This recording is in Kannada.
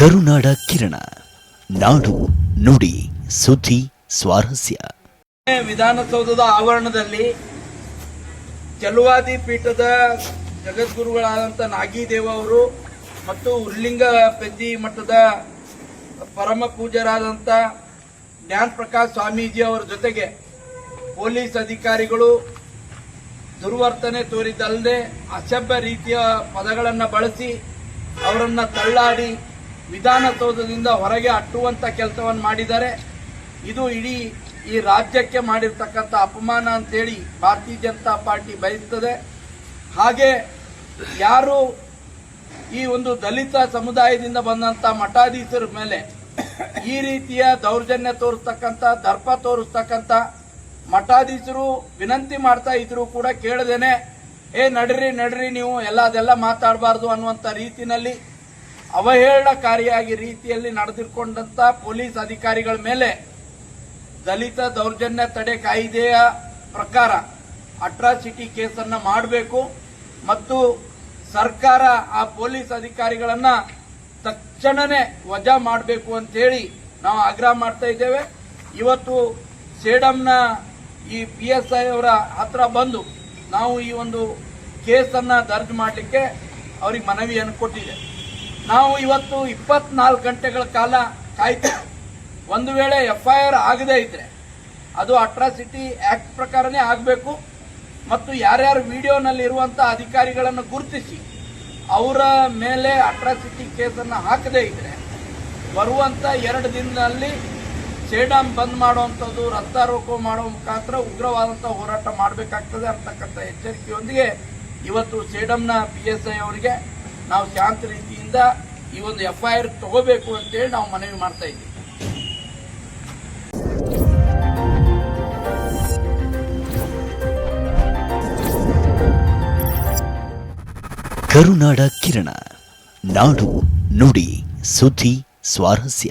ಕರುನಾಡ ಕಿರಣ, ನಾಡು ನುಡಿ ಸುದ್ದಿ ಸ್ವಾರಸ್ಯ. ವಿಧಾನಸೌಧದ ಆವರಣದಲ್ಲಿ ಚಲುವಾದಿ ಪೀಠದ ಜಗದ್ಗುರುಗಳಾದಂಥ ನಾಗಿದೇವ ಅವರು ಮತ್ತು ಉರ್ಲಿಂಗ ಪೆದ್ದಿ ಮಠದ ಪರಮ ಪೂಜ್ಯರಾದಂಥ ಜ್ಞಾನ ಪ್ರಕಾಶ್ ಸ್ವಾಮೀಜಿ ಅವರ ಜೊತೆಗೆ ಪೊಲೀಸ್ ಅಧಿಕಾರಿಗಳು ದುರ್ವರ್ತನೆ ತೋರಿದ್ದಲ್ಲದೆ ಅಸಭ್ಯ ರೀತಿಯ ಪದಗಳನ್ನು ಬಳಸಿ ಅವರನ್ನು ತಳ್ಳಾಡಿ ವಿಧಾನಸೌಧದಿಂದ ಹೊರಗೆ ಅಟ್ಟುವಂಥ ಕೆಲಸವನ್ನು ಮಾಡಿದ್ದಾರೆ. ಇದು ಇಡೀ ಈ ರಾಜ್ಯಕ್ಕೆ ಮಾಡಿರ್ತಕ್ಕಂಥ ಅಪಮಾನ ಅಂತೇಳಿ ಭಾರತೀಯ ಜನತಾ ಪಾರ್ಟಿ ಬಯಸ್ತದೆ. ಹಾಗೆ ಯಾರು ಈ ಒಂದು ದಲಿತ ಸಮುದಾಯದಿಂದ ಬಂದಂಥ ಮಠಾಧೀಶರ ಮೇಲೆ ಈ ರೀತಿಯ ದೌರ್ಜನ್ಯ ತೋರಿಸ್ತಕ್ಕಂಥ ದರ್ಪ ತೋರಿಸ್ತಕ್ಕಂಥ ಮಠಾಧೀಶರು ವಿನಂತಿ ಮಾಡ್ತಾ ಇದ್ರು ಕೂಡ ಕೇಳದೇನೆ ನಡ್ರಿ ನೀವು ಅದೆಲ್ಲ ಮಾತಾಡಬಾರ್ದು ಅನ್ನುವಂಥ ರೀತಿಯಲ್ಲಿ ಅವಹೇಳನಕಾರಿಯಾಗಿ ರೀತಿಯಲ್ಲಿ ನಡೆದುಕೊಂಡಂತ ಪೊಲೀಸ್ ಅಧಿಕಾರಿಗಳ ಮೇಲೆ ದಲಿತ ದೌರ್ಜನ್ಯ ತಡೆ ಕಾಯ್ದೆಯ ಪ್ರಕಾರ ಅಟ್ರಾಸಿಟಿ ಕೇಸನ್ನು ಮಾಡಬೇಕು ಮತ್ತು ಸರ್ಕಾರ ಆ ಪೊಲೀಸ್ ಅಧಿಕಾರಿಗಳನ್ನ ತಕ್ಷಣನೇ ವಜಾ ಮಾಡಬೇಕು ಅಂತ ಹೇಳಿ ನಾವು ಆಗ್ರಹ ಮಾಡ್ತಾ ಇದ್ದೇವೆ. ಇವತ್ತು ಸೇಡಂನ ಈ PSI ಅವರ ಹತ್ರ ಬಂದು ನಾವು ಈ ಒಂದು ಕೇಸನ್ನ ದರ್ಜ್ ಮಾಡಲಿಕ್ಕೆ ಅವ್ರಿಗೆ ಮನವಿಯನ್ನು ಕೊಟ್ಟಿದೆ. ನಾವು ಇವತ್ತು 24 ಗಂಟೆಗಳ ಕಾಲ ಕಾಯ್ತೇವೆ. ಒಂದು ವೇಳೆ FIR ಆಗದೇ ಇದ್ರೆ ಅದು ಅಟ್ರಾಸಿಟಿ ಆಕ್ಟ್ ಪ್ರಕಾರನೇ ಆಗಬೇಕು ಮತ್ತು ಯಾರ್ಯಾರು ವಿಡಿಯೋನಲ್ಲಿ ಇರುವಂತಹ ಅಧಿಕಾರಿಗಳನ್ನು ಗುರುತಿಸಿ ಅವರ ಮೇಲೆ ಅಟ್ರಾಸಿಟಿ ಕೇಸನ್ನು ಹಾಕದೇ ಇದ್ರೆ ಬರುವಂತ 2 ದಿನದಲ್ಲಿ ಸೇಡಂ ಬಂದ್ ಮಾಡುವಂಥದ್ದು, ರಸ್ತಾ ರೋಕೋ ಮಾಡುವ ಮುಖಾಂತರ ಉಗ್ರವಾದಂಥ ಹೋರಾಟ ಮಾಡಬೇಕಾಗ್ತದೆ ಅಂತಕ್ಕಂಥ ಎಚ್ಚರಿಕೆಯೊಂದಿಗೆ ಇವತ್ತು ಸೇಡಂನ PSI ಅವರಿಗೆ ನಾವು ಶಾಂತ ರೀತಿಯಿಂದ ಈ ಒಂದು FIR ತಗೋಬೇಕು ಅಂತೇಳಿ ನಾವು ಮನವಿ ಮಾಡ್ತಾ ಇದ್ದೀವಿ. ಕರುನಾಡ ಕಿರಣ, ನಾಡು ನುಡಿ ಸುದ್ದಿ ಸ್ವಾರಸ್ಯ.